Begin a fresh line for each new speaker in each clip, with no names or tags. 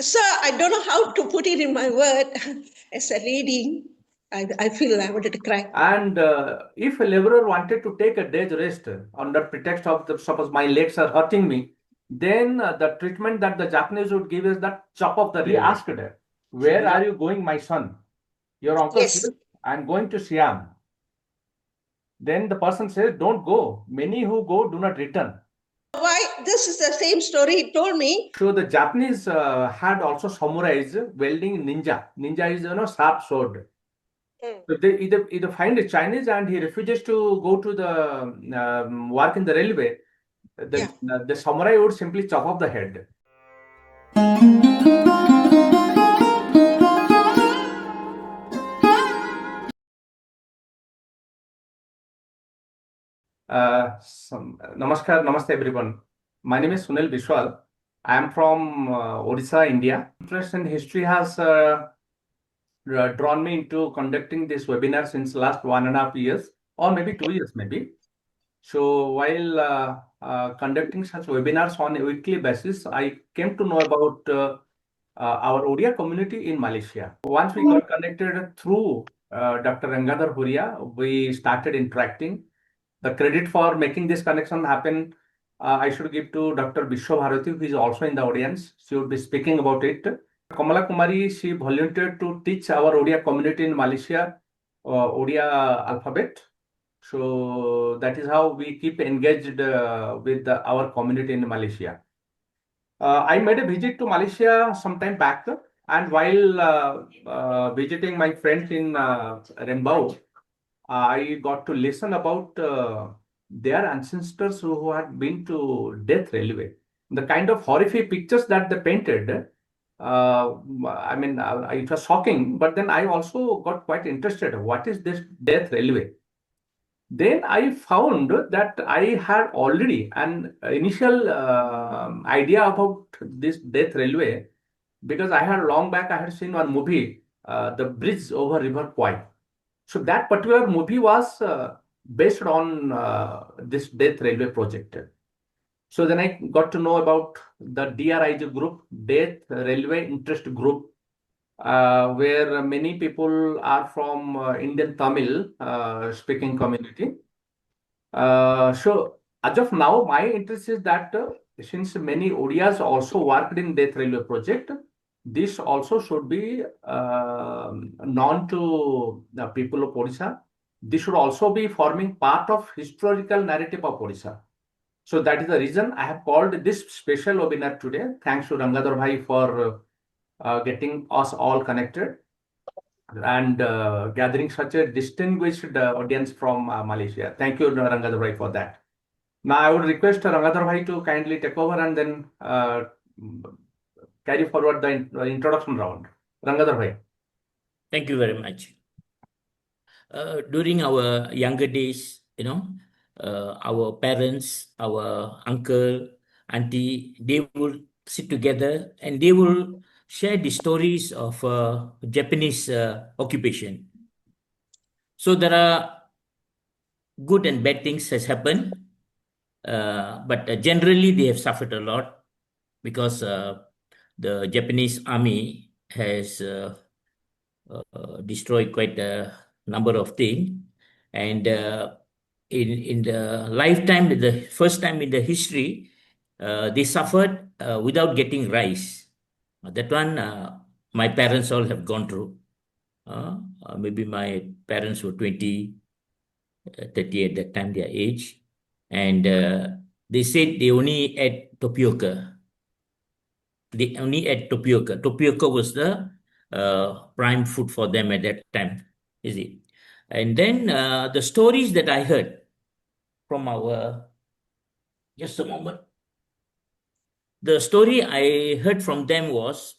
So I don't know how to put it in my word. As a reading, I feel I wanted to cry.
And if a laborer wanted to take a day's rest under pretext of suppose my legs are hurting me, then the treatment that the Japanese would give is that chop of the railway. He asked her, "Where are you going, my son?" Your uncle
Yes.
says, "I'm going to Siam." Then the person says, "Don't go. Many who go do not return."
Why? This is the same story he told me.
So the Japanese had also samurais wielding ninja. Ninja is sharp sword. So they either find a Chinese and he refuses to go to the work in the railway. The samurai would simply chop off the head. Namaskar, namaste everyone. My name is Sunil Bishwal. I am from Odisha, India. Interest in history has drawn me into conducting this webinar since last 1.5 years, or maybe 2 years, maybe. So while conducting such webinars on a weekly basis, I came to know about our Odia community in Malaysia. Once we got connected through Dr. Rangadhar Huria, we started interacting. The credit for making this connection happen, I should give to Dr. Vishwa Bharati, who is also in the audience. She would be speaking about it. Kamala Kumari, she volunteered to teach our Odia community in Malaysia Odia alphabet. So that is how we keep engaged with our community in Malaysia. I made a visit to Malaysia some time back, and while visiting my friends in Rembau, I got to listen about their ancestors who had been to Death Railway. The kind of horrific pictures that they painted, I mean, it was shocking, but then I also got quite interested. What is this Death Railway? Then I found that I had already an initial idea about this Death Railway because I had long back I had seen one movie, The Bridge over River Kwai. So that particular movie was based on this Death Railway project. So then I got to know about the DRIG group, Death Railway Interest Group, where many people are from Indian Tamil speaking community. So as of now, my interest is that since many Odias also worked in Death Railway project, this also should be known to the people of Odisha. This should also be forming part of historical narrative of Odisha. So that is the reason I have called this special webinar today. Thanks to Rangadhar Bhai for getting us all connected and gathering such a distinguished audience from Malaysia. Thank you, Rangadhar Bhai, for that. Now, I would request Rangadhar Bhai to kindly take over and then carry forward the introduction round. Rangadhar Bhai.
Thank you very much. During our younger days, our parents, our uncle, auntie, they will sit together and they will share the stories of Japanese occupation. So there are good and bad things has happened, but generally they have suffered a lot because the Japanese army has destroyed quite a number of things, and in the lifetime, the first time in the history, they suffered without getting rice. That one, my parents all have gone through. Maybe my parents were 20, 30 at that time, their age. And they said they only ate tapioca. They only ate tapioca. Tapioca was the prime food for them at that time, is it? And then the stories that I heard from our, just a moment. The story I heard from them was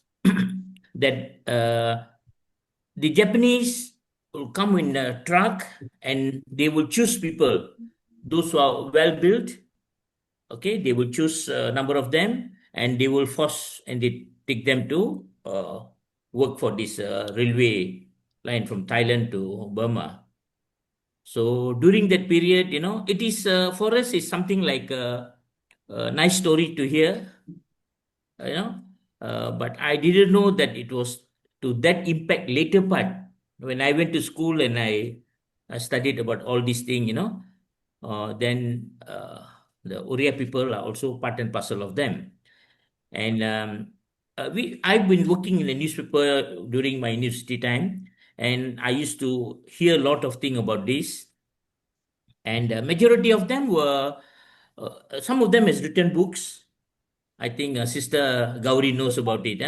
that the Japanese will come in a truck and they will choose people, those who are well built. Okay, they will choose a number of them and they will force and they take them to work for this railway line from Thailand to Burma. So during that period, it is for us, it's something like a nice story to hear, but I didn't know that it was to that impact later part when I went to school and I studied about all these things, then the Odia people are also part and parcel of them. And I've been working in the newspaper during my university time, and I used to hear a lot of things about this. And majority of them were, some of them has written books. I think Sister Gauri knows about it.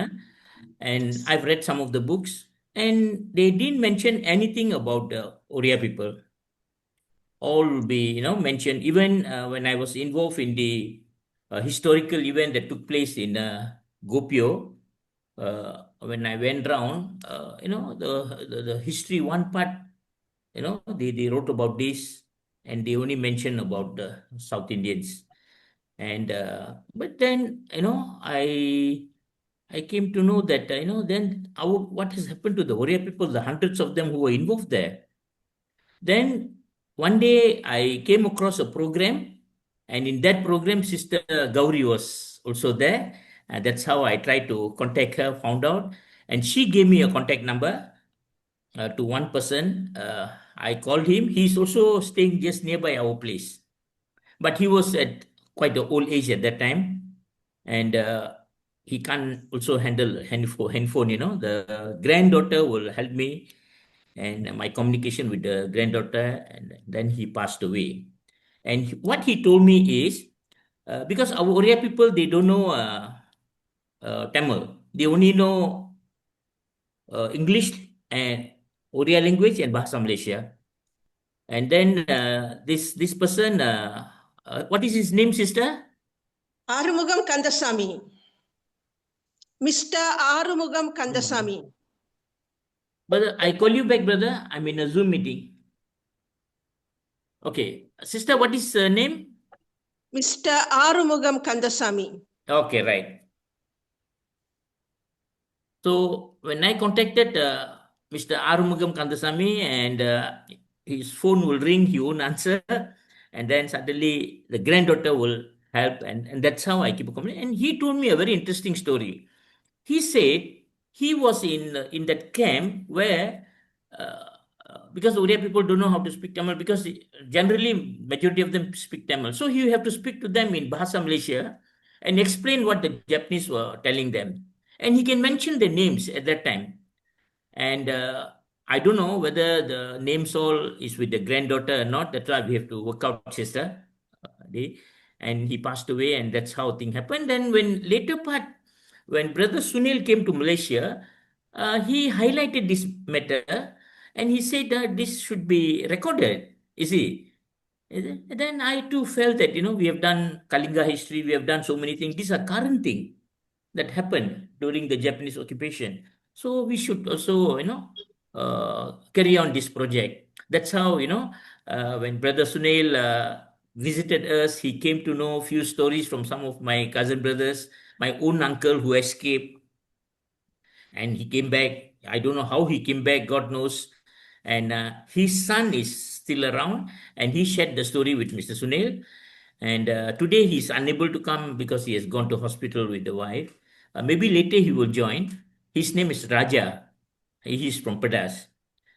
And I've read some of the books, and they didn't mention anything about the Odia people. All will be, mentioned. Even when I was involved in the historical event that took place in Gopio, when I went round, the history, one part, they wrote about this, and they only mentioned about the South Indians. And but then, I came to know that, then what has happened to the Odia people, the hundreds of them who were involved there. Then one day I came across a program, and in that program, Sister Gauri was also there. And that's how I tried to contact her, found out, and she gave me a contact number to one person. I called him. He's also staying just nearby our place, but he was at quite an old age at that time, and he can't also handle handphone. The granddaughter will help me and my communication with the granddaughter, and then he passed away. And what he told me is, because our Odia people, they don't know Tamil, they only know English and Odia language and Bahasa Malaysia. And then this person, what is his name, sister?
Arumugam Kandasamy. Mr. Arumugam Kandasamy.
Brother, I call you back, brother. I'm in a Zoom meeting. Okay. Sister, what is her name?
Mr. Arumugam Kandasamy.
Okay, right. So when I contacted Mr. Arumugam Kandasamy, and his phone will ring, he won't answer. And then suddenly the granddaughter will help. And that's how I keep coming. And he told me a very interesting story. He said he was in that camp where, because Odia people don't know how to speak Tamil, because generally majority of them speak Tamil. So you have to speak to them in Bahasa Malaysia and explain what the Japanese were telling them. And he can mention the names at that time. And I don't know whether the names all is with the granddaughter or not. That's why we have to work out, sister. And he passed away, and that's how thing happened. Then when later part, when Brother Sunil came to Malaysia, he highlighted this matter, and he said that this should be recorded. You see, and then I too felt that, we have done Kalinga history, we have done so many things. These are current things that happened during the Japanese occupation. So we should also, carry on this project. That's how, when Brother Sunil visited us, he came to know a few stories from some of my cousin brothers, my own uncle who escaped, and he came back. I don't know how he came back, God knows. And his son is still around, and he shared the story with Mr. Sunil. And today he's unable to come because he has gone to hospital with the wife. Maybe later he will join. His name is Raja. He is from Padas.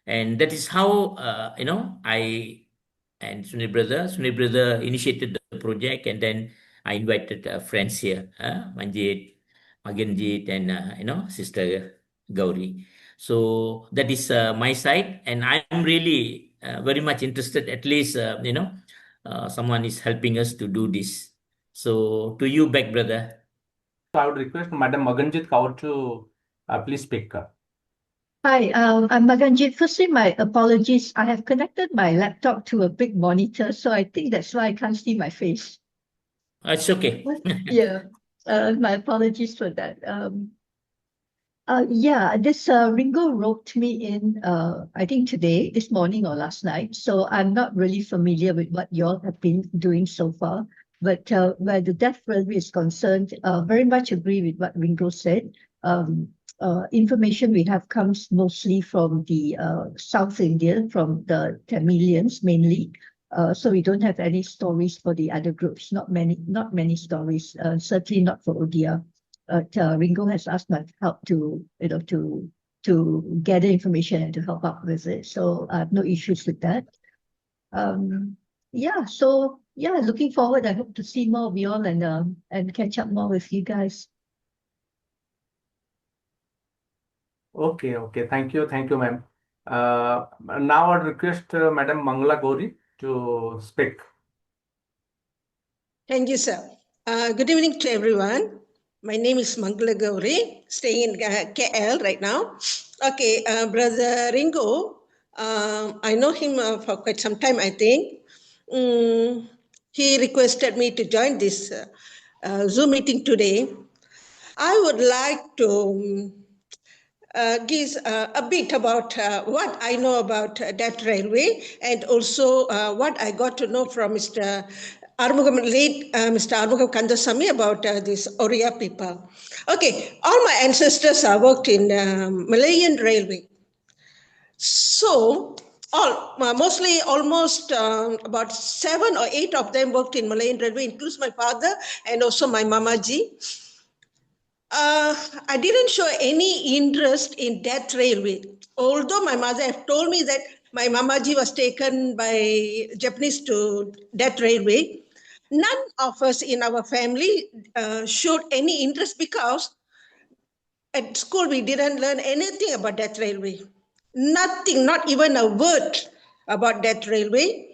And that is how, I and Sunil brother initiated the project, and then I invited friends here, Manjit, Maganjit, and, Sister Gauri. So that is my side, and I'm really very much interested. At least, someone is helping us to do this. So to you back, brother.
I would request Madam Maganjit Kaur to please speak.
Hi, I'm Maganjit. Firstly, my apologies. I have connected my laptop to a big monitor, so I think that's why I can't see my face.
It's okay.
Yeah, my apologies for that. This Ringo wrote me in, I think today, this morning or last night. So I'm not really familiar with what you all have been doing so far. But where the Death Railway is concerned, very much agree with what Ringo said. Information we have comes mostly from the South India, from the Tamilians mainly. So we don't have any stories for the other groups. Not many stories. Certainly not for Odia. Ringo has asked my help to, to gather information and to help out with it. So I have no issues with that. Looking forward. I hope to see more of you all and catch up more with you guys.
Okay, thank you, ma'am. Now I request Madam Mangala Gauri to speak.
Thank you, sir. Good evening to everyone. My name is Mangala Gauri, staying in KL right now. Okay, Brother Ringo, I know him for quite some time, I think. He requested me to join this Zoom meeting today. I would like to give a bit about what I know about that railway, and also what I got to know from Mr. Mr. Armugam Kandasamy about this Odia people. Okay, all my ancestors worked in Malayan railway. So, mostly almost about 7 or 8 of them worked in Malayan railway, includes my father and also my mamaji. I didn't show any interest in that railway, although my mother have told me that my mamaji was taken by Japanese to that railway. None of us in our family showed any interest because at school we didn't learn anything about that railway. Nothing, not even a word about that railway.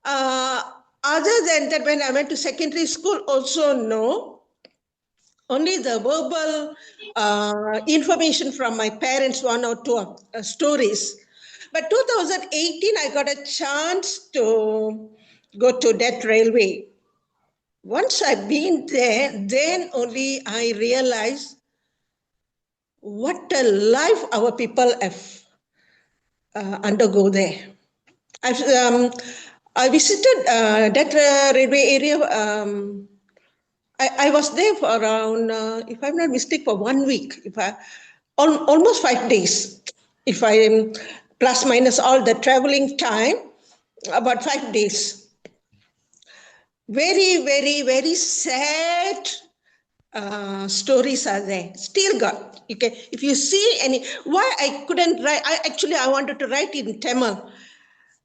Other than that, when I went to secondary school, also no. Only the verbal information from my parents, 1 or 2 stories. But 2018, I got a chance to go to that railway. Once I've been there, then only I realized what a life our people have undergo there. I visited that railway area. I was there for around, if I'm not mistaken, for 1 week, almost 5 days. If I plus minus all the traveling time, about 5 days. Very, very, very sad stories are there. Still got. Okay. If you see any, why I couldn't write, I wanted to write in Tamil.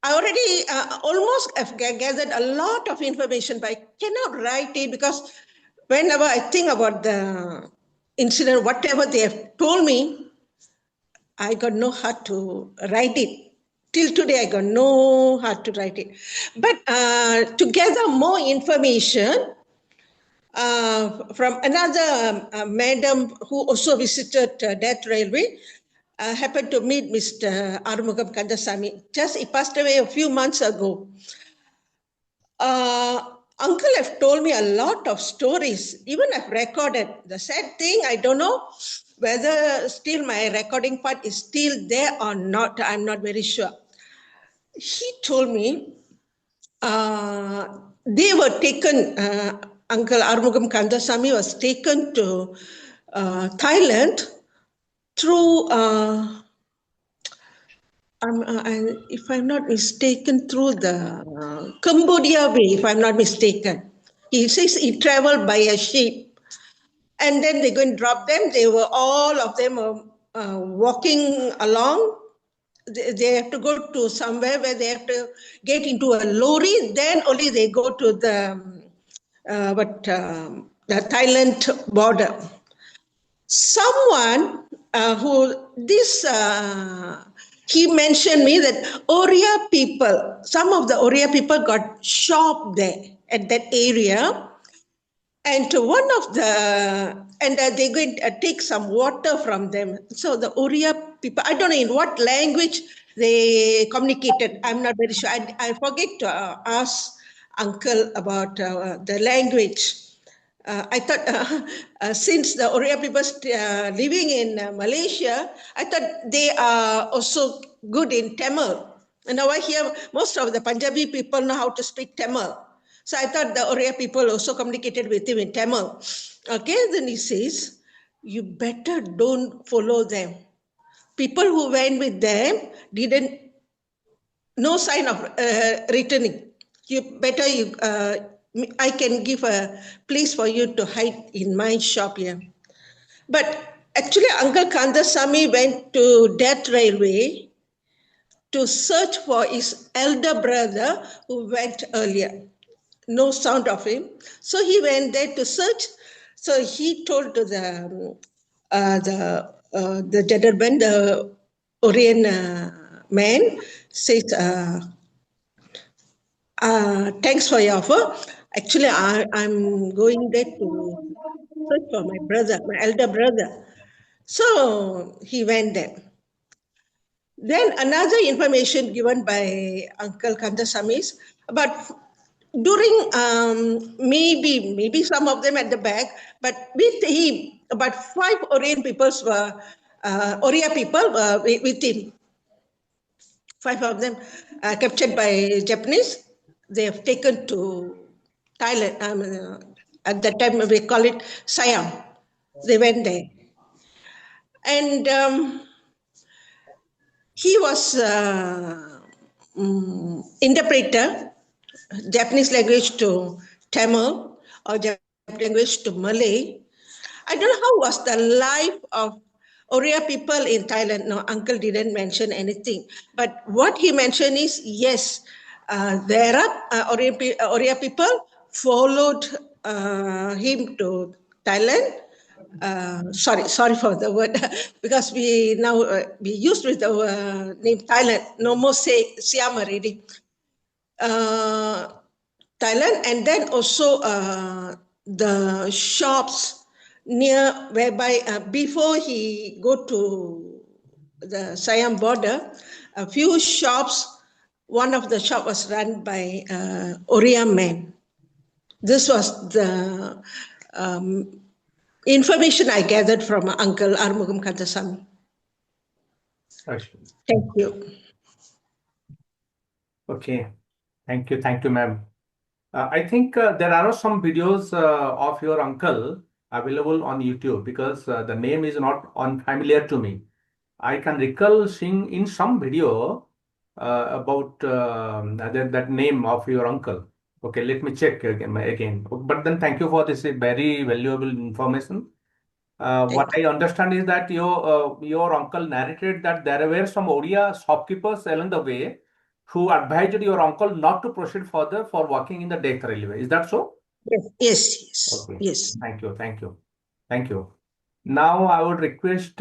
I already almost have gathered a lot of information, but I cannot write it because whenever I think about the incident, whatever they have told me, I got no heart to write it. Till today, I got no heart to write it. But to gather more information from another madam who also visited that railway, happened to meet Mr. Armugam Kandasamy. Just he passed away a few months ago. Uncle have told me a lot of stories, even I've recorded. The sad thing, I don't know whether still my recording part is still there or not. I'm not very sure. He told me they were taken, Uncle Armugam Kandasamy was taken to Thailand through, if I'm not mistaken, through the Cambodia way, if I'm not mistaken. He says he traveled by a ship. And then they go and drop them. They were, all of them walking along. They have to go to somewhere where they have to get into a lorry. Then only they go to the Thailand border. Someone he mentioned me that Odia people, some of the Odia people got shot there at that area. And one of they're going to take some water from them. So the Odia people, I don't know in what language they communicated. I'm not very sure. I forget to ask Uncle about the language. I thought since the Odia people living in Malaysia, I thought they are also good in Tamil. And now I hear most of the Punjabi people know how to speak Tamil. So I thought the Odia people also communicated with him in Tamil. Okay, then he says, you better don't follow them. People who went with them no sign of returning. I can give a place for you to hide in my shop here. But actually, Uncle Kandasamy went to Death Railway to search for his elder brother who went earlier. No sound of him. So he went there to search. So he told to the gentleman, the Orion man, says, thanks for your offer. Actually, I'm going there to search for my brother, my elder brother. So he went there. Then another information given by Uncle Kandasamy is about during maybe some of them at the back, but with him, about 5 Orient peoples were Oria people were with him. 5 of them captured by Japanese. They have taken to Thailand. At that time we call it Siam. They went there, and he was interpreter, Japanese language to Tamil or Japanese language to Malay. I don't know how was the life of Oria people in Thailand. No, Uncle didn't mention anything. But what he mentioned is, yes, there are Oria people followed him to Thailand. Sorry for the word, because we now we used with the name Thailand. No more say Siam already. Thailand, and then also the shops near whereby before he go to the Siam border, a few shops. One of the shop was run by Oria men. This was the information I gathered from Uncle Armugam Kandasamy. Thank you.
Okay, thank you, ma'am. I think there are some videos of your uncle available on YouTube, because the name is not unfamiliar to me. I can recall seeing in some video about that name of your uncle. Okay, let me check again. But then thank you for this very valuable information. What I understand is that your uncle narrated that there were some Odia shopkeepers along the way who advised your uncle not to proceed further for working in the death railway. Is that so?
Yes.
Okay.
Yes.
Thank you. Now I would request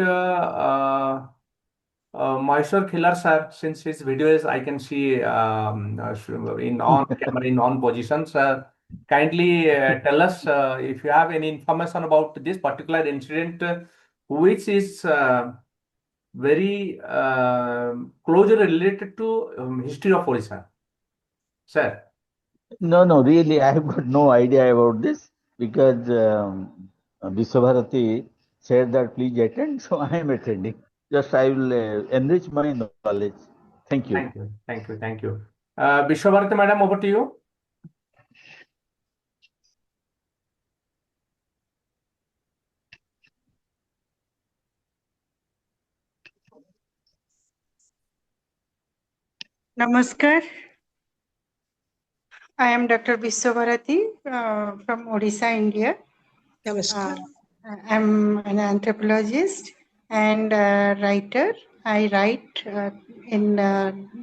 Mysore Killer sir, since his videos I can see in on camera in on positions. Kindly tell us if you have any information about this particular incident, which is very closely related to history of Odisha. Sir.
No, really, I have got no idea about this, because Viswabharati said that please attend, so I am attending. Just I will enrich my knowledge. Thank you.
Thank you. Vishwabharati madam, over to you.
Namaskar. I am Dr. Viswabharati from Odisha, India.
Namaskar.
I am an anthropologist and writer. I write in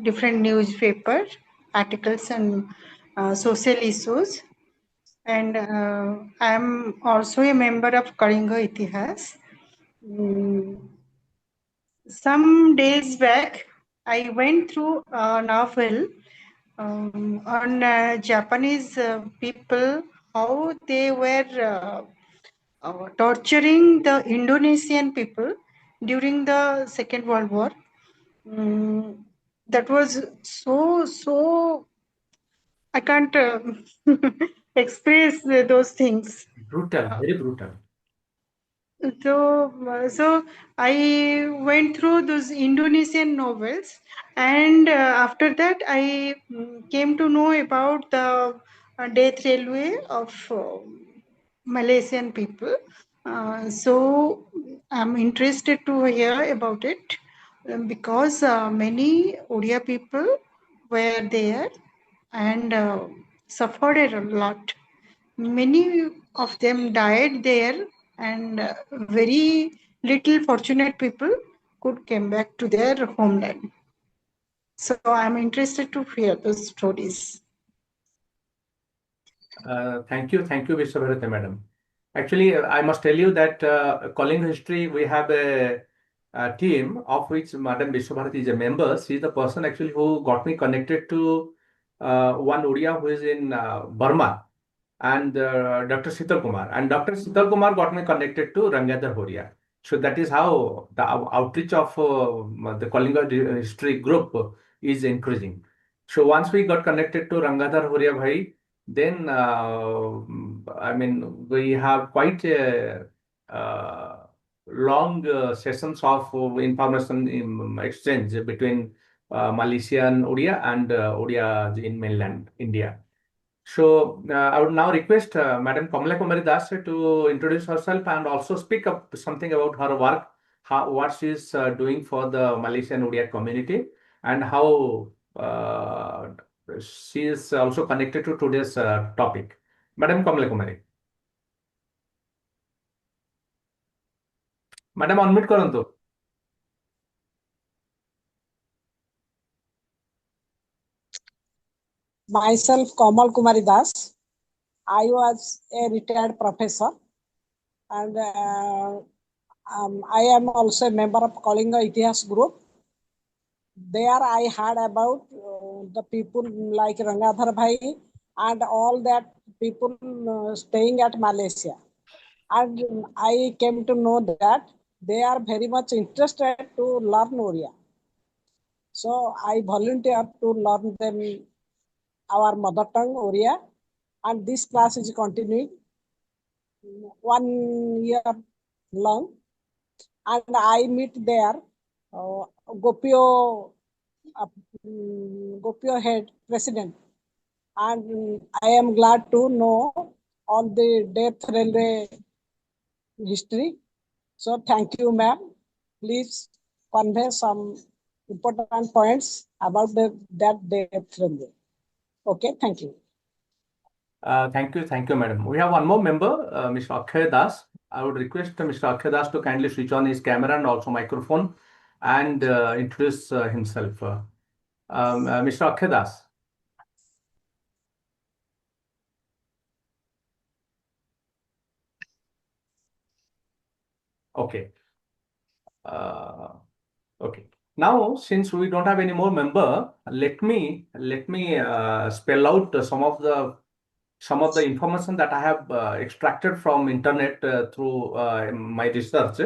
different newspaper articles on social issues. And I am also a member of Kalinga Itihas. Some days back, I went through a novel on Japanese people, how they were torturing the Indonesian people during the Second World War. That was so I can't express those things.
Brutal, very brutal.
So I went through those Indonesian novels, and after that I came to know about the death railway of Malaysian people. So I'm interested to hear about it because many Odia people were there and suffered a lot. Many of them died there, and very little fortunate people could come back to their homeland. So I'm interested to hear those stories.
Thank you, Vishwabharati madam. Actually, I must tell you that calling history, we have a team of which Madam Vishwabharati is a member. She is the person actually who got me connected to one Odia who is in Burma, and Dr. Sital Kumar. And Dr. Sital Kumar got me connected to Rangadhar Horia. So that is how the outreach of the Kalinga history group is increasing. So once we got connected to Rangadhar Horia Bhai, then I mean we have quite a long sessions of information exchange between Malaysian Odia and Odia in mainland India. So I would now request Madam Kamala Kumari Das to introduce herself and also speak up something about her work, what she is doing for the Malaysian Odia community, and how she is also connected to today's topic. Madam Kamala Kumari. Madam, unmute karantu.
Myself, Kamal Kumari Das. I was a retired professor, and I am also a member of Kalinga Odias group. There I heard about the people like Rangadhar Bhai and all that people staying at Malaysia. And I came to know that they are very much interested to learn Odia. So I volunteered to learn them our mother tongue, Odia, and this class is continuing 1 year long. And I meet there Gopio head president, and I am glad to know all the death railway history. So thank you, ma'am. Please convey some important points about that death railway. Okay, thank you.
Thank you, madam. We have one more member, Mr. Akshay Das. I would request Mr. Akshay Das to kindly switch on his camera and also microphone and introduce himself. Mr. Akshay Das. Okay. Okay. Now, since we don't have any more member, let me spell out some of the information that I have extracted from internet through my research.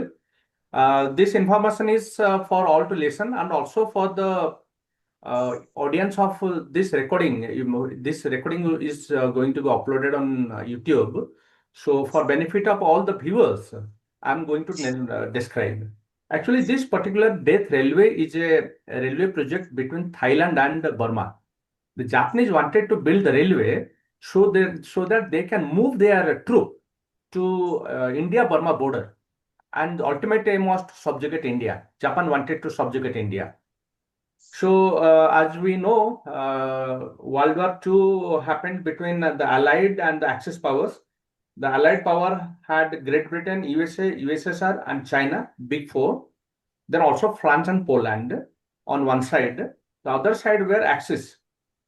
This information is for all to listen and also for the audience of this recording. This recording is going to be uploaded on YouTube. So for benefit of all the viewers, I'm going to describe. Actually, this particular death railway is a railway project between Thailand and Burma. The Japanese wanted to build the railway so that they can move their troop to India-Burma border. And the ultimate aim was to subjugate India. Japan wanted to subjugate India. So, as we know, World War II happened between the Allied and the Axis powers. The Allied power had Great Britain, USA, USSR, and China, Big Four. Then also France and Poland on one side. The other side were Axis: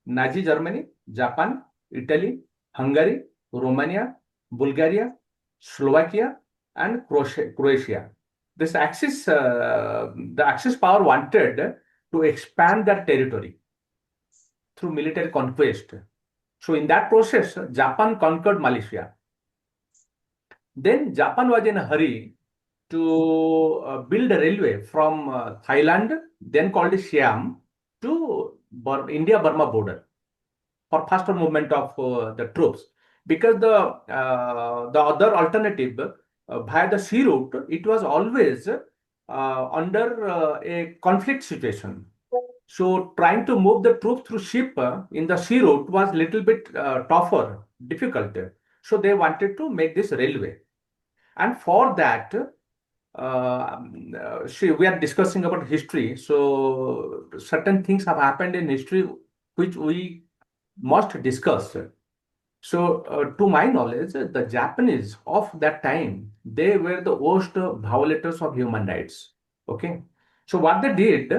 Nazi Germany, Japan, Italy, Hungary, Romania, Bulgaria, Slovakia, and Croatia. This Axis, the Axis power wanted to expand their territory through military conquest. So in that process, Japan conquered Malaysia. Then Japan was in a hurry to build a railway from Thailand, then called Siam, to India-Burma border for faster movement of the troops. Because the other alternative via the sea route, it was always under a conflict situation. So trying to move the troops through ship in the sea route was little bit tougher, difficult. So they wanted to make this railway. And for that, we are discussing about history. So certain things have happened in history which we must discuss. So, to my knowledge, the Japanese of that time, they were the worst violators of human rights. Okay. So, what they did,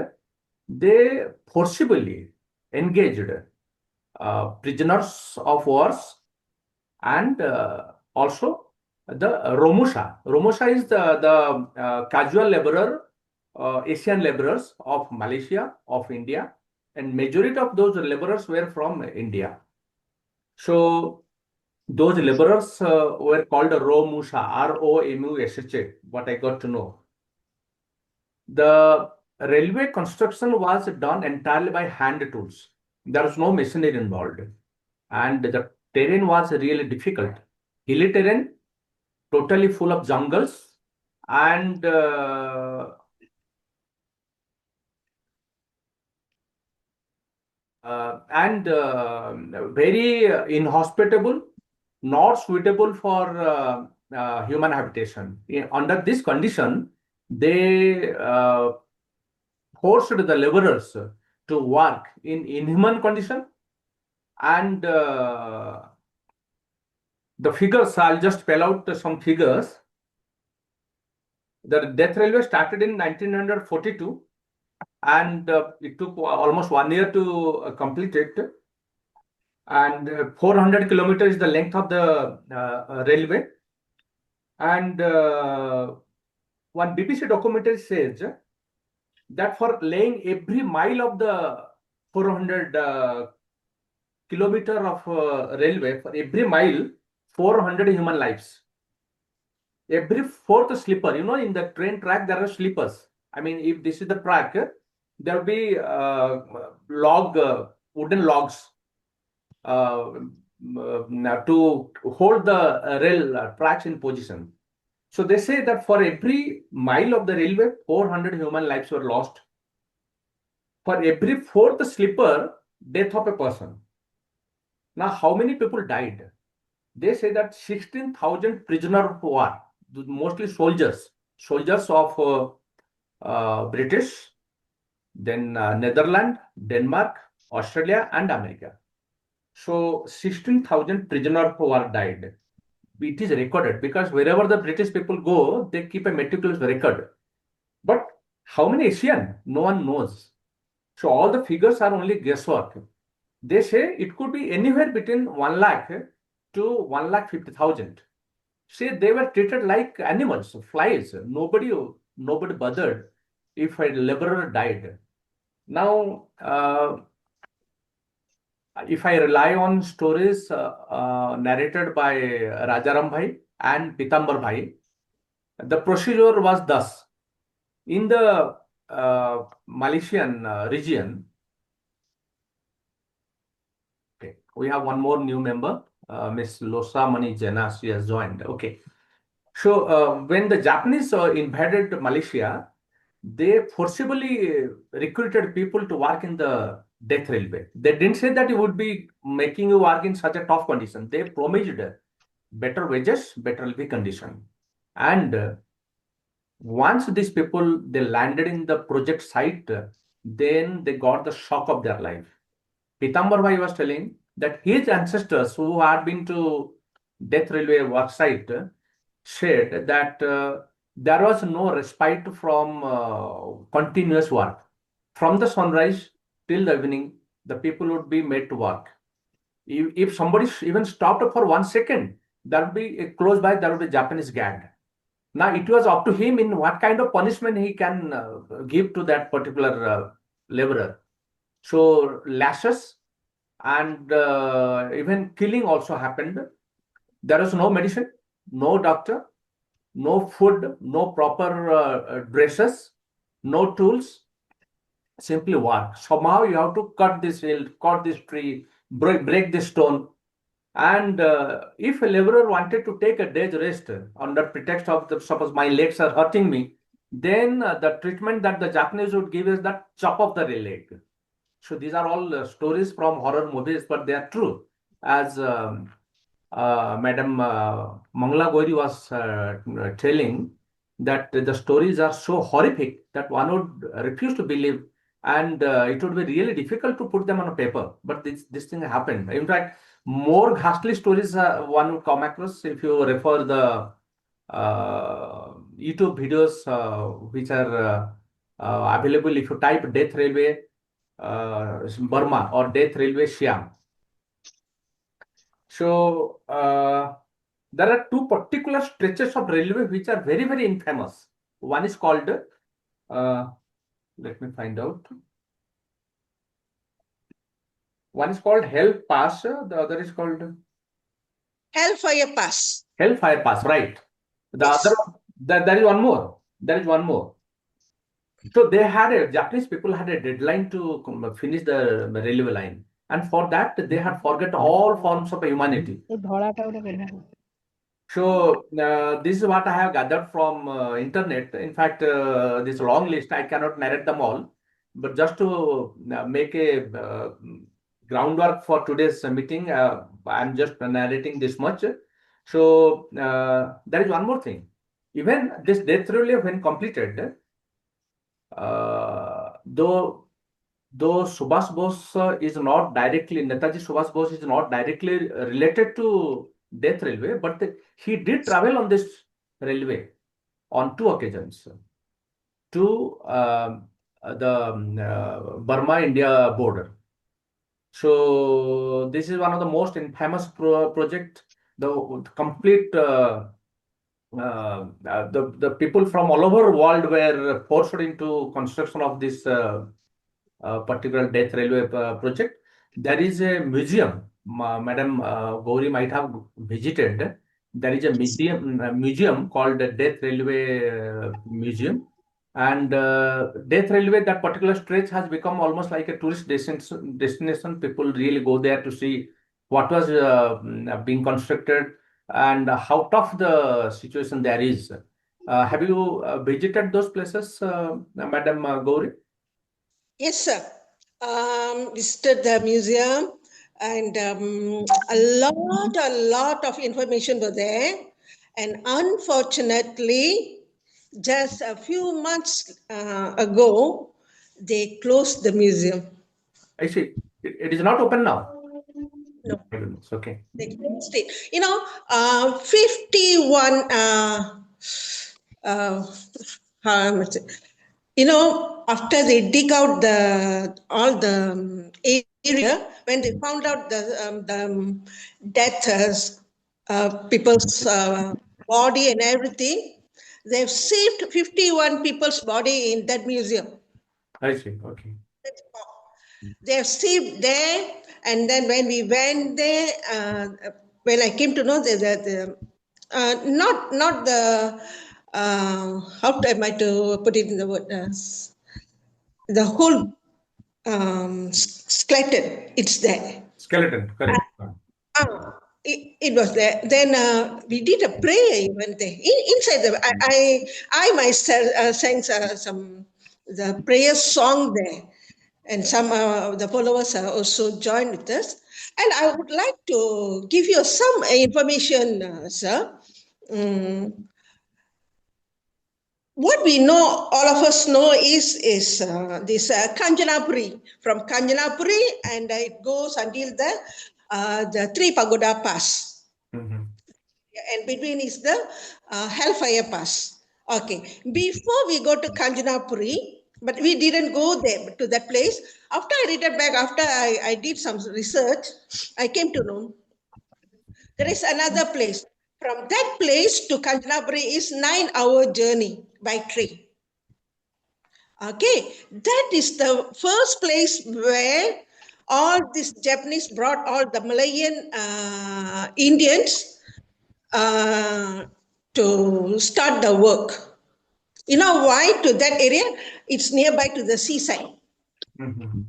they forcibly engaged prisoners of wars and also the Romusha. Romusha is the casual laborer, Asian laborers of Malaysia, of India, and majority of those laborers were from India. So those laborers were called Romusha, Romusha, what I got to know. The railway construction was done entirely by hand tools. There was no machinery involved. And the terrain was really difficult. Hilly terrain, totally full of jungles, and very inhospitable, not suitable for human habitation. Under this condition, they forced the laborers to work in inhuman condition, and the figures, I'll just spell out some figures. The death railway started in 1942, and it took almost 1 year to complete it. And 400 kilometers is the length of the railway. And one BBC documentary says that for laying every mile of the 400 kilometer of railway, for every mile, 400 human lives. Every fourth slipper, in the train track, there are slippers. I mean, if this is the track, there will be wooden logs to hold the rail tracks in position. So they say that for every mile of the railway, 400 human lives were lost. For every fourth slipper, death of a person. Now, how many people died? They say that 16,000 prisoners of war, mostly soldiers of British, then Netherlands, Denmark, Australia, and America. So 16,000 prisoners of war died. It is recorded because wherever the British people go, they keep a meticulous record. But how many Asian? No one knows. So all the figures are only guesswork. They say it could be anywhere between 1 lakh to 1,50,000. See, they were treated like animals, flies. Nobody bothered if a laborer died. Now, if I rely on stories narrated by Rajaram Bhai and Pitambar Bhai, the procedure was thus. In the Malaysian region, okay, we have one more new member, Miss Losa Mani Jena, she has joined. Okay. So when the Japanese invaded Malaysia, they forcibly recruited people to work in the death railway. They didn't say that it would be making you work in such a tough condition. They promised better wages, better living condition. And once these people, they landed in the project site, then they got the shock of their life. Pitambar Bhai was telling that his ancestors who had been to death railway work site said that there was no respite from continuous work. From the sunrise till the evening, the people would be made to work. If somebody even stopped for 1 second, there would be close by, there would be Japanese gagged. Now it was up to him in what kind of punishment he can give to that particular laborer. So lashes and even killing also happened. There was no medicine, no doctor, no food, no proper dresses, no tools, simply work. Somehow you have to cut this hill, cut this tree, break this stone. And if a laborer wanted to take a day's rest under pretext of suppose my legs are hurting me, then the treatment that the Japanese would give is that chop off the leg. So these are all stories from horror movies, but they are true. As Madam Mangla Goiri was telling, that the stories are so horrific that one would refuse to believe, and it would be really difficult to put them on a paper. But this thing happened. In fact, more ghastly stories one would come across if you refer the YouTube videos which are available. If you type Death Railway Burma or Death Railway Siam. So there are two particular stretches of railway which are very, very infamous. One is called, let me find out. One is called Hell Pass, the other is called
Hellfire Pass.
Hellfire Pass, right. The
Yes.
other, there is one more. There is one more. So they had Japanese people had a deadline to finish the railway line. And for that, they had forgot all forms of humanity. So this is what I have gathered from internet. In fact, this long list, I cannot narrate them all. But just to make a groundwork for today's meeting, I'm just narrating this much. So there is one more thing. Even this death railway, when completed, though Subhash Bose is not directly, Netaji Subhash Bose is not directly related to Death Railway, but he did travel on this railway on 2 occasions to the Burma-India border. So this is one of the most infamous project. The complete the people from all over the world were forced into construction of this particular death railway project. There is a museum, Madam Gauri might have visited. There is a museum called the Death Railway Museum. And Death Railway, that particular stretch has become almost like a tourist destination. People really go there to see what was being constructed and how tough the situation there is. Have you visited those places, Madam Gauri?
Yes, sir. Visited the museum, and a lot of information were there. And unfortunately, just a few months ago, they closed the museum.
I see. It is not open now.
No.
It's okay.
They closed it. 51. How much? After they dig out all the area, when they found out the death, people's body and everything, they've saved 51 people's body in that museum.
I see. Okay.
They've saved there, and then when we went there, when I came to know that not the how am I to put it in the word? The whole skeleton, it's there.
Skeleton, correct.
It was there. Then we did a prayer even there. Inside I myself sang the prayer song there, and some of the followers also joined with us. And I would like to give you some information, sir. What we know, all of us know, is this Kanchanaburi. From Kanchanaburi, and it goes until the Three Pagoda Pass.
Mm-hmm.
And between is the Hellfire Pass. Okay. Before we go to Kanchanaburi, but we didn't go there to that place. After I returned back, after I did some research, I came to know there is another place. From that place to Kanchanaburi is 9-hour journey by train. Okay, that is the first place where all these Japanese brought all the Malayan Indians to start the work. You know why to that area? It's nearby to the seaside.
Mm-hmm.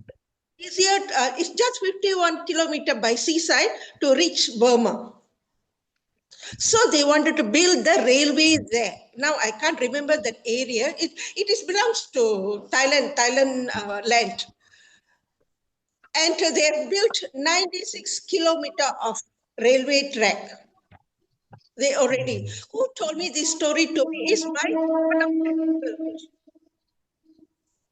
It's just 51 kilometers by seaside to reach Burma. So they wanted to build the railway there. Now I can't remember that area. It belongs to Thailand land. And they have built 96 kilometers of railway track. They already. Who told me this story to me is one of my people.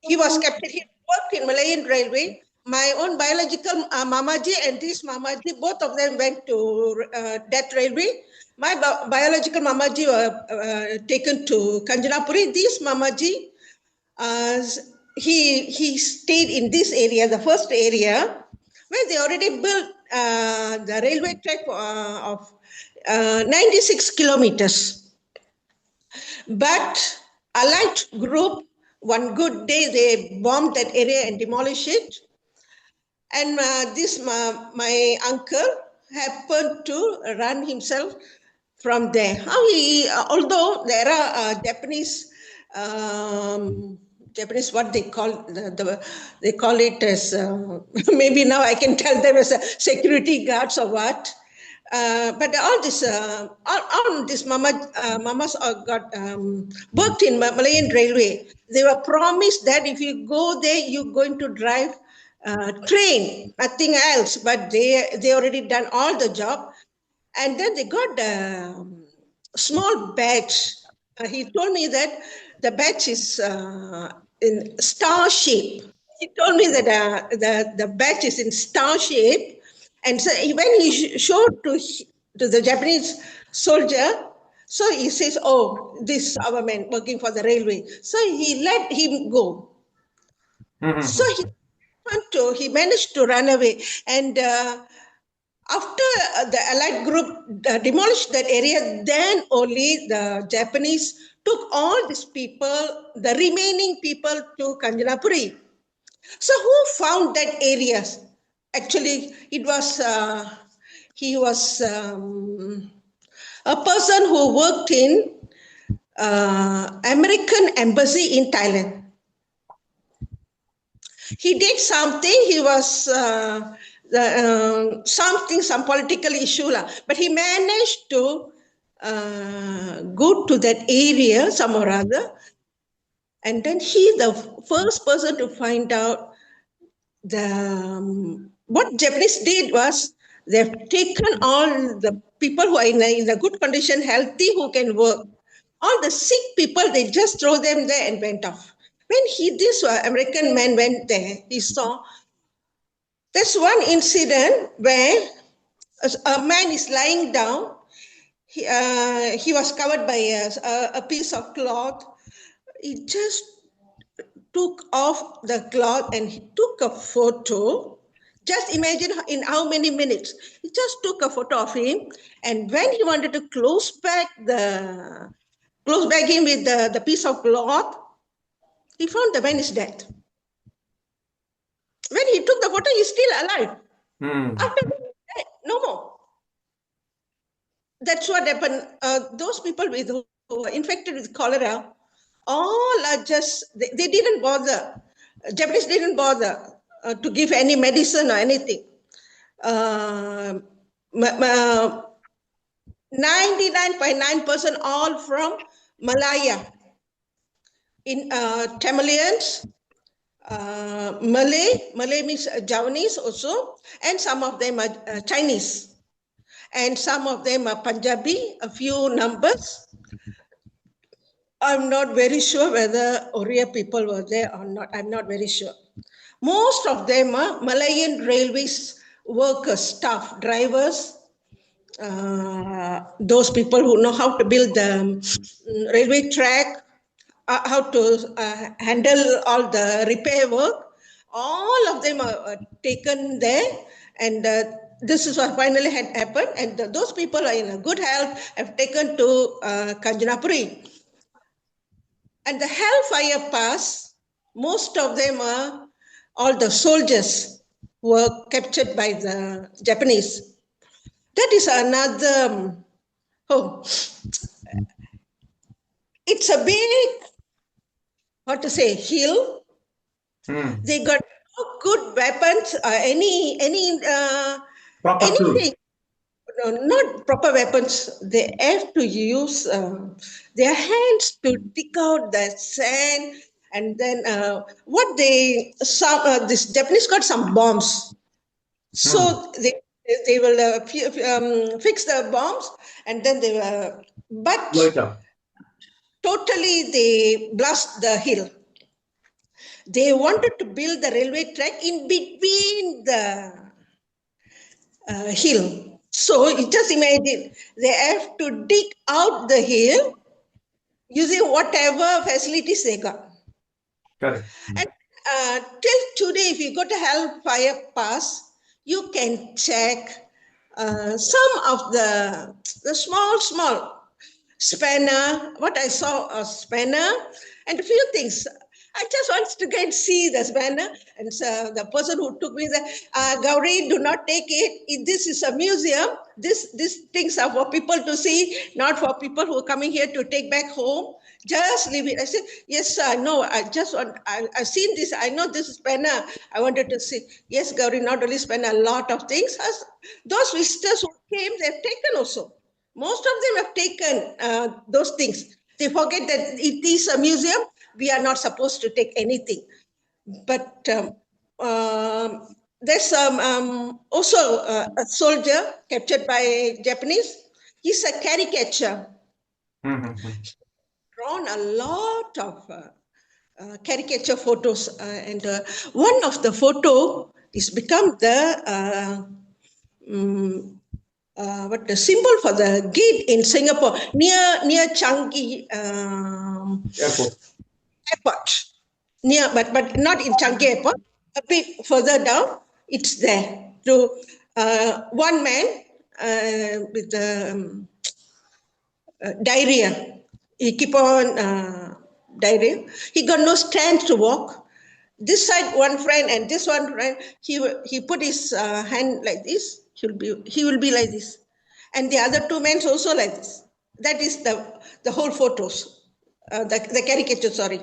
He was captain. He worked in Malayan Railway. my own biological Mamaji and this Mamaji, both of them went to Death Railway. My biological Mamaji were taken to Kanchanapuri. This Mamaji, he stayed in this area, the first area, where they already built the railway track of 96 kilometers. But Allied group, one good day, they bombed that area and demolished it. And my uncle happened to run himself from there. How he, although there are Japanese, what they call they call it as maybe now I can tell them as security guards or what. But all this mamas got worked in Malayan Railway. They were promised that if you go there, you're going to drive train, nothing else. But they already done all the job, and then they got a small badge. He told me that the badge is in star shape. He told me that the badge is in star shape. And so when he showed to the Japanese soldier, so he says, "Oh, this is our man working for the railway." So he let him go. So he managed to run away. And after the Allied group demolished that area, then only the Japanese took all these people, the remaining people, to Kanchanapuri. So who found that area? Actually, it was, he was a person who worked in American Embassy in Thailand. He did something, he was some political issue, but he managed to go to that area, some or other, and then he, the first person to find out what Japanese did was they've taken all the people who are in a good condition, healthy, who can work. All the sick people, they just throw them there and went off. When this American man went there, he saw there's one incident where a man is lying down. He was covered by a piece of cloth. He just took off the cloth and he took a photo. Just imagine in how many minutes. He just took a photo of him, and when he wanted to close back him with the piece of cloth, he found the man is dead. When he took the photo, he's still alive. After that, no more. That's what happened. Those people who were infected with cholera, all are just, they didn't bother. Japanese didn't bother to give any medicine or anything. 99.9% all from Malaya. In Tamilians, Malay means Javanese also, and some of them are Chinese, and some of them are Punjabi, a few numbers. I'm not very sure whether Odia people were there or not. I'm not very sure. Most of them are Malayan Railways workers, staff, drivers, those people who know how to build the railway track, how to handle all the repair work. All of them are taken there, and this is what finally had happened. And those people are in a good health, have taken to Kanchanapuri. And the Hellfire Pass, most of them are all the soldiers who were captured by the Japanese. That is another, it's a big, hill. They got no good weapons, anything. No, not proper weapons. They have to use their hands to dig out the sand, and then this Japanese got some bombs, so they will fix the bombs, and then they will, but totally they blast the hill. They wanted to build the railway track in between the hill. So you just imagine, they have to dig out the hill using whatever facilities they got.
Correct.
And till today, if you go to Hellfire Pass, you can check some of the small spanner. What I saw, a spanner and a few things. I just wanted to go and see the spanner. And so the person who took me said, Gauri, do not take it. This is a museum. These things are for people to see, not for people who are coming here to take back home. Just leave it. I said, yes, sir, no, I've seen this. I know this spanner. I wanted to see. Yes, Gauri, not only spanner, a lot of things. Those visitors who came, they've taken also. Most of them have taken those things. They forget that it is a museum. We are not supposed to take anything. But there's also a soldier captured by Japanese. He's a caricature. Drawn a lot of caricature photos. And one of the photo is become the the symbol for the gate in Singapore, near Changi Airport. Near, but not in Changi Airport, a bit further down, it's there. So one man with diarrhea, he keep on diarrhea. He got no strength to walk. This side one friend and this one friend, he put his hand like this. He will be like this, and the other two men also like this. That is the whole photos, the caricature. Sorry,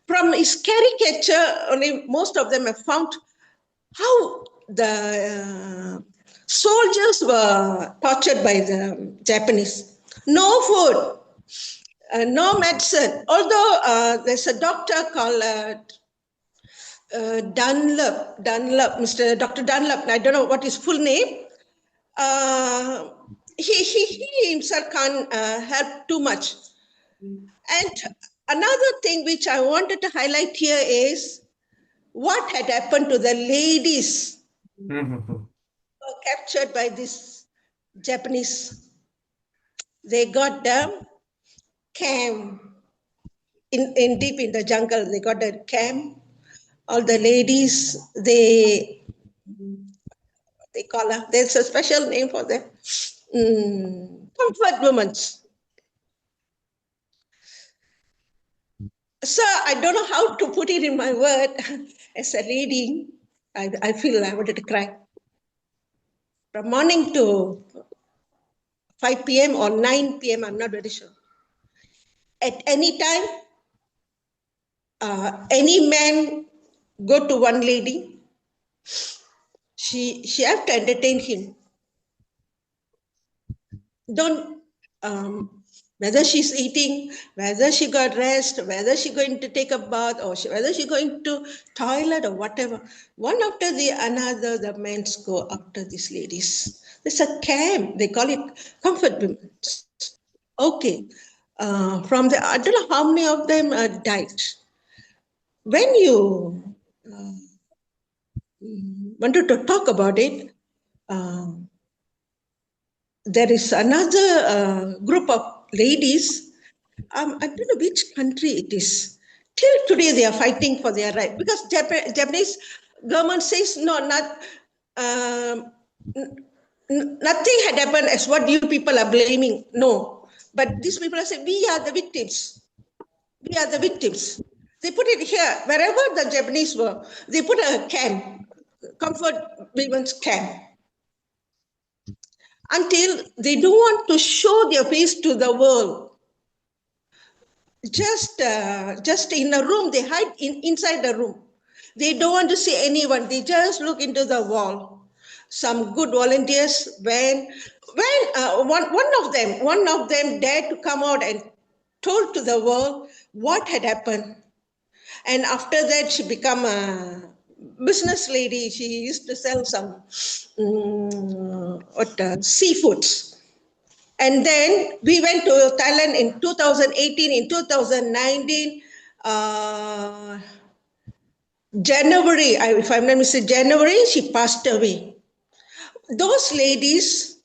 from his caricature, only most of them have found how the soldiers were tortured by the Japanese. No food, no medicine. Although there's a doctor called Dunlop, Dr. Dunlop, I don't know what his full name. He himself can't help too much. And another thing which I wanted to highlight here is what had happened to the ladies who were captured by this Japanese. They got them camp in deep in the jungle. They got a camp. All the ladies, they call her, there's a special name for them, comfort women. So I don't know how to put it in my word. As a lady, I feel I wanted to cry. From morning to 5 p.m. or 9 p.m., I'm not very sure. At any time, any man go to one lady, she have to entertain him. Don't, whether she's eating, whether she got rest, whether she going to take a bath, or whether she going to toilet or whatever. One after the another, the men go after these ladies. There's a camp, they call it comfort women. Okay, from the, I don't know how many of them died. When you wanted to talk about it, there is another group of ladies, I don't know which country it is. Till today, they are fighting for their right because Japanese government says no, nothing had happened as what you people are blaming. No, but these people are saying we are the victims. We are the victims. They put it here wherever the Japanese were. They put a camp, comfort women's camp. Until they don't want to show their face to the world. Just in a room, they hide inside the room. They don't want to see anyone. They just look into the wall. Some good volunteers, when one of them dared to come out and told to the world what had happened. And after that, she became a business lady. She used to sell some seafoods. And then we went to Thailand in 2018. In 2019, January, if I'm not mistaken, January, she passed away. Those ladies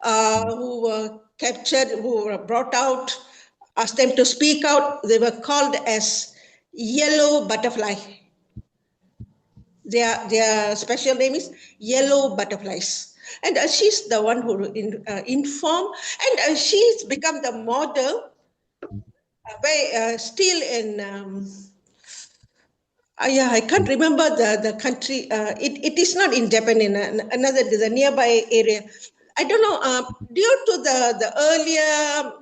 who were captured, who were brought out, asked them to speak out, they were called as yellow butterfly. Their special name is yellow butterflies. And she's the one who informed, and she's become the model still in, yeah, I can't remember the country. It is not in Japan, in the nearby area. I don't know, due to the earlier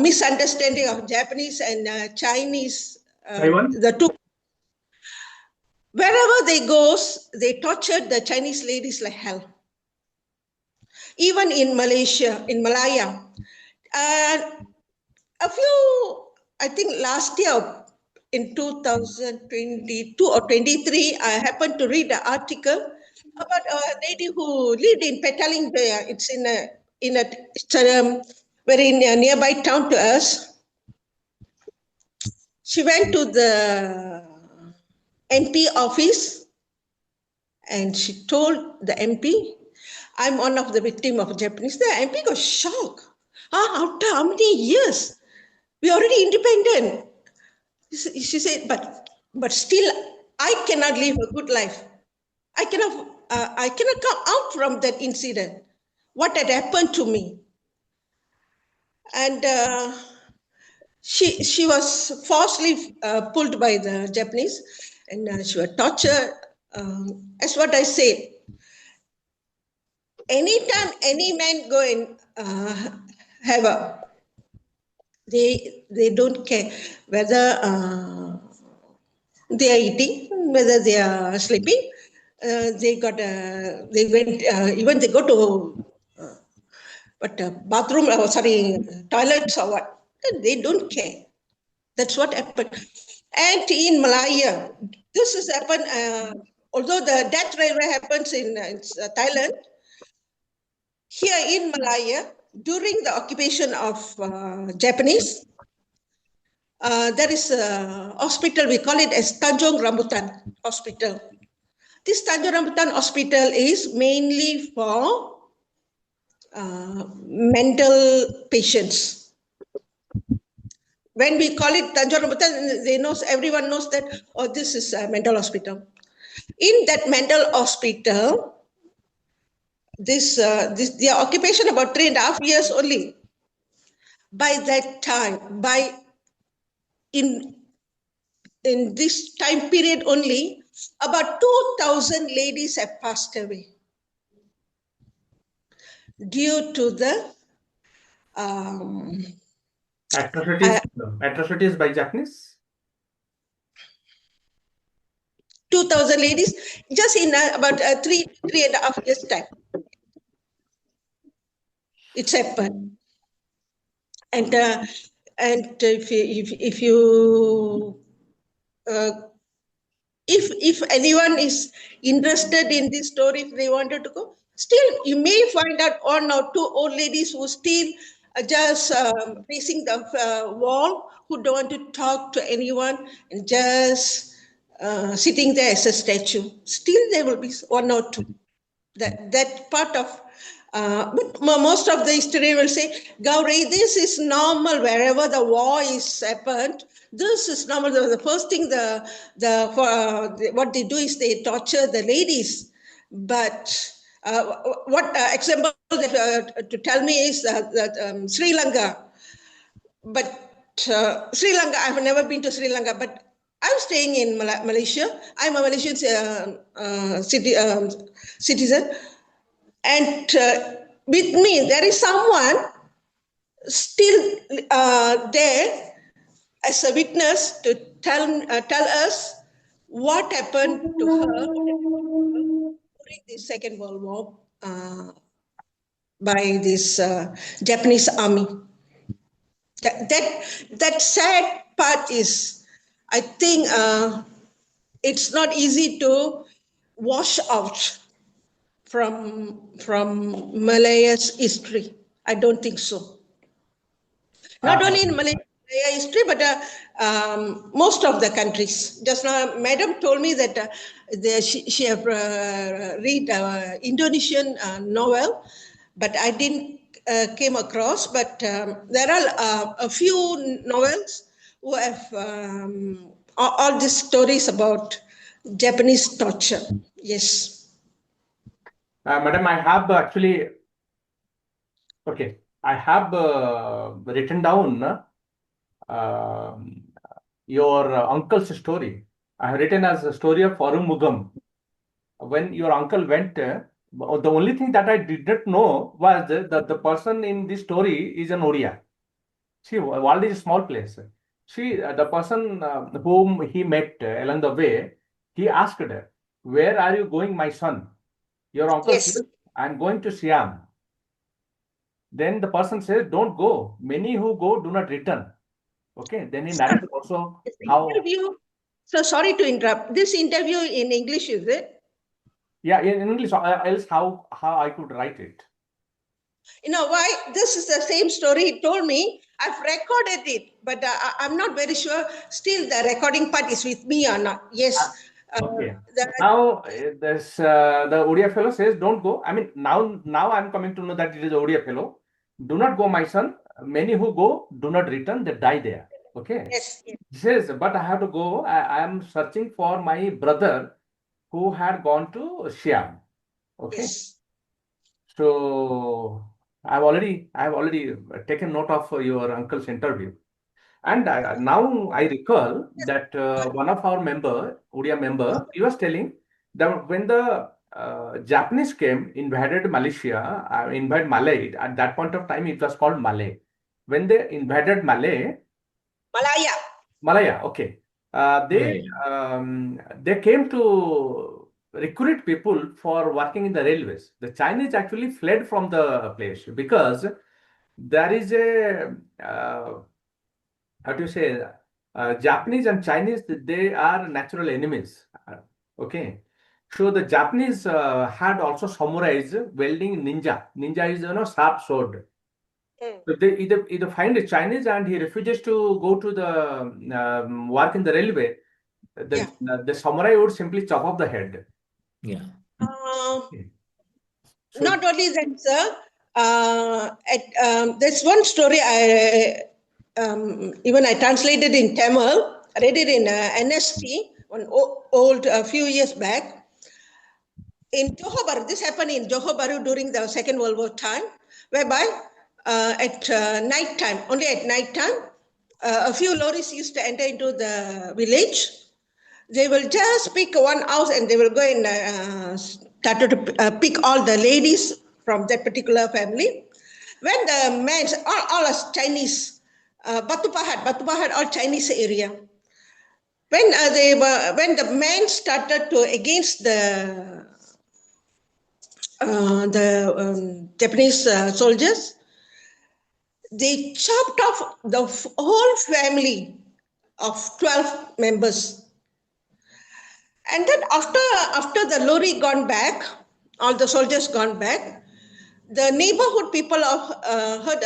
misunderstanding of Japanese and Chinese, the two, wherever they go, they tortured the Chinese ladies like hell. Even in Malaysia, in Malaya. A few, I think last year, in 2022 or 23, I happened to read an article about a lady who lived in Petaling. It's it's a very nearby town to us. She went to the MP office and she told the MP, I'm one of the victims of Japanese. The MP got shocked. After how many years? We're already independent. She said, but still, I cannot live a good life. I cannot come out from that incident. What had happened to me? And she was forcibly pulled by the Japanese, and she was tortured. That's what I said. Anytime any man go and have a, they don't care whether they are eating, whether they are sleeping. They went, even they go to bathroom, toilets or what. They don't care. That's what happened. And in Malaya, this has happened, although the death railway happens in Thailand, here in Malaya, during the occupation of Japanese, there is a hospital, we call it as Tanjung Rambutan Hospital. This Tanjung Rambutan Hospital is mainly for mental patients. When we call it Tanjung Rambutan, everyone knows that, oh, this is a mental hospital. In that mental hospital, their occupation about 3.5 years only. By that time, in this time period only, about 2,000 ladies have passed away due to the
atrocities by Japanese.
2,000 ladies just in about 3.5 years time. It's happened. And if anyone is interested in this story, if they wanted to go, still you may find out 1 or 2 old ladies who still just facing the wall, who don't want to talk to anyone and just sitting there as a statue. Still there will be 1 or 2. That part of, but most of the historians will say, Gauri, this is normal wherever the war is happened. This is normal. The first thing what they do is they torture the ladies. But what example to tell me is that Sri Lanka. But Sri Lanka, I've never been to Sri Lanka, but I'm staying in Malaysia. I'm a Malaysian citizen. And with me, there is someone still there as a witness to tell us what happened to her during the Second World War by this Japanese army. That sad part is, I think it's not easy to wash out from Malaya's history. I don't think so. Not only in Malaya, history, but most of the countries. Just now, Madam told me that she have read Indonesian novel, but I didn't came across. But there are a few novels who have all these stories about Japanese torture. Yes.
Madam, I have actually, okay, I have written down your uncle's story. I have written as a story of Arumugam. When your uncle went, the only thing that I did not know was that the person in this story is an Odia. See, world is a small place. See, the person whom he met along the way, he asked her, "Where are you going, my son?" Your uncle
Yes.
said, "I'm going to Siam." Then the person says, "Don't go. Many who go do not return." Okay. Then he narrated also how.
Interview. So sorry to interrupt. This interview in English, is it?
Yeah, in English, else how I could write it.
You know why? This is the same story he told me. I've recorded it, but I'm not very sure. Still, the recording part is with me or not. Yes.
Okay. Now the Odia fellow says, "Don't go." I mean, now I'm coming to know that it is Odia fellow. "Do not go, my son. Many who go do not return; they die there." Okay.
Yes.
He says, "But I have to go. I am searching for my brother who had gone to Siam." Okay.
Yes.
So I have already taken note of your uncle's interview. And now I recall that one of our Odia member, he was telling that when the Japanese came, invaded Malaysia, invaded Malay, at that point of time it was called Malay. When they invaded Malaya, okay. They came to recruit people for working in the railways. The Chinese actually fled from the place because there is a how do you say, Japanese and Chinese, they are natural enemies. Okay. So the Japanese had also samurais wielding ninja. Ninja is, sharp sword. So they either find a Chinese and he refuses to go to the work in the railway. The samurai would simply chop off the head.
Yeah.
Okay. So,
Not only that, sir. There's one story even I translated in Tamil. I read it in NST, a few years back. In Johor Bahru, this happened in Johor Bahru during the Second World War time, whereby at night time, only at night time, a few lorries used to enter into the village. They will just pick one house and they will go and start to pick all the ladies from that particular family. When the men, all are Chinese, Batu Pahat, all Chinese area. When when the men started to against the Japanese soldiers, they chopped off the whole family of 12 members. And then after the lorry gone back, all the soldiers gone back, the neighborhood people heard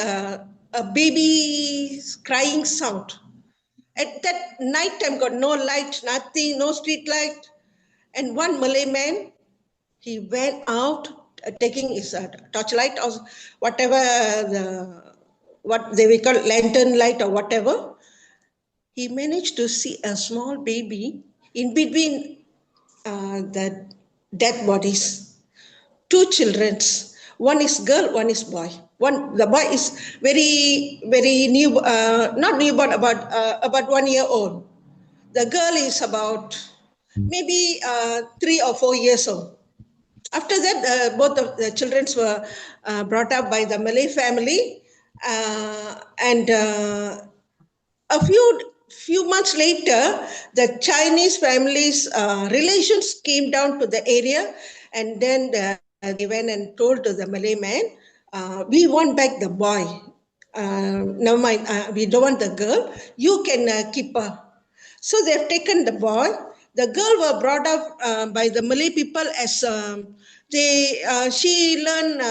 a baby's crying sound. At that night time, got no light, nothing, no street light. And one Malay man, he went out taking his torchlight or whatever, what they will call lantern light or whatever. He managed to see a small baby in between the dead bodies. Two children. One is girl, one is boy. The boy is very new, not newborn, about 1 year old. The girl is about maybe 3 or 4 years old. After that, both of the children were brought up by the Malay family, and a few months later, the Chinese family's relations came down to the area, and then they went and told to the Malay man, "We want back the boy. Never mind, we don't want the girl. You can keep her." So they've taken the boy. The girl were brought up by the Malay people as she learned.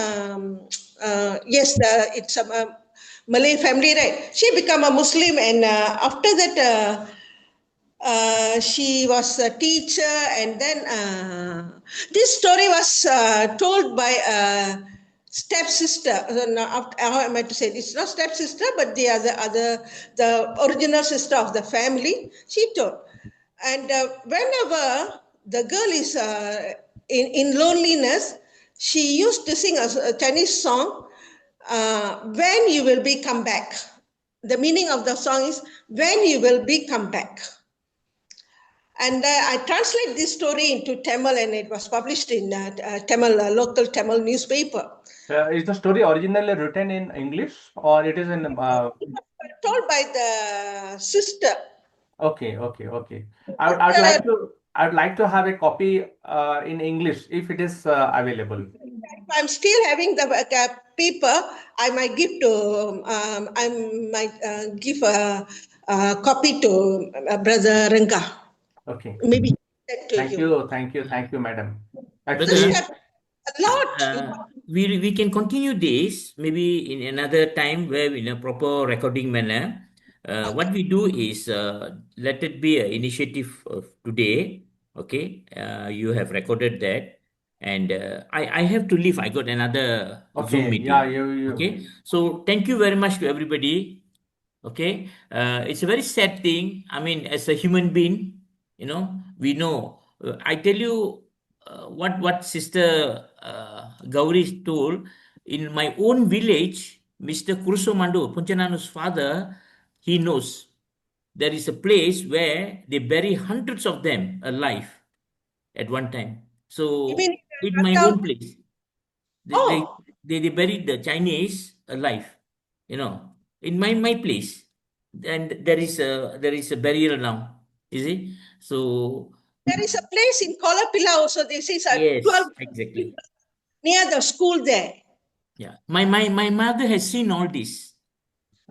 Yes, it's Malay family, right? She became a Muslim, and after that, she was a teacher, and then this story was told by a stepsister. How am I to say? It's not stepsister, but the the original sister of the family. She told, and whenever the girl is in loneliness, she used to sing a Chinese song. When you will be come back. The meaning of the song is when you will be come back. And I translate this story into Tamil, and it was published in Tamil, local Tamil newspaper.
Is the story originally written in English or it is in?
Told by the sister.
Okay. I'd like to have a copy in English if it is available.
I'm still having the paper. I might give to. I might give a copy to Brother Ranga.
Okay.
Maybe.
Thank you, madam.
Actually, a lot.
We can continue this maybe in another time where in a proper recording manner. What we do is let it be an initiative of today. Okay, you have recorded that, and I have to leave. I got another Zoom meeting.
Yeah, you.
Okay, so thank you very much to everybody. Okay, it's a very sad thing. I mean, as a human being, we know. I tell you what Sister Gauri told. In my own village, Mr. Kurusomandu, Punchanana's father, he knows there is a place where they bury hundreds of them alive at one time. So in my own place, they buried the Chinese alive, in my place, and there is a burial now. You see, so
there is a place in Kolapilla also. This is
yes,
12
exactly.
near the school there.
Yeah, my mother has seen all this.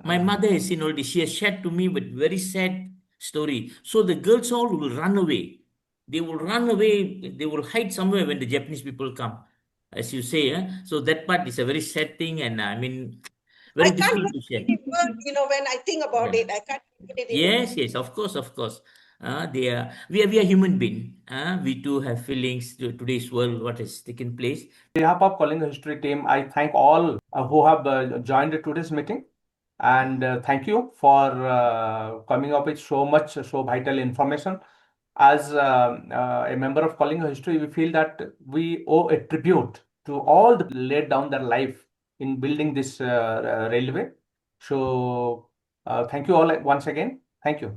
My mother has seen all this. She has shared to me with very sad story. So the girls all will run away. They will run away. They will hide somewhere when the Japanese people come, as you say. So that part is a very sad thing, and I mean, very
I can't
difficult to share.
when I think about
Yeah.
it, I can't put it in
Yes, of course. We are human being. We too have feelings to today's world, what has taken place.
On behalf of Calling History team, I thank all who have joined today's meeting, and thank you for coming up with so vital information. As a member of Calling History, we feel that we owe a tribute to all the laid down their life in building this railway. So thank you all once again. Thank you.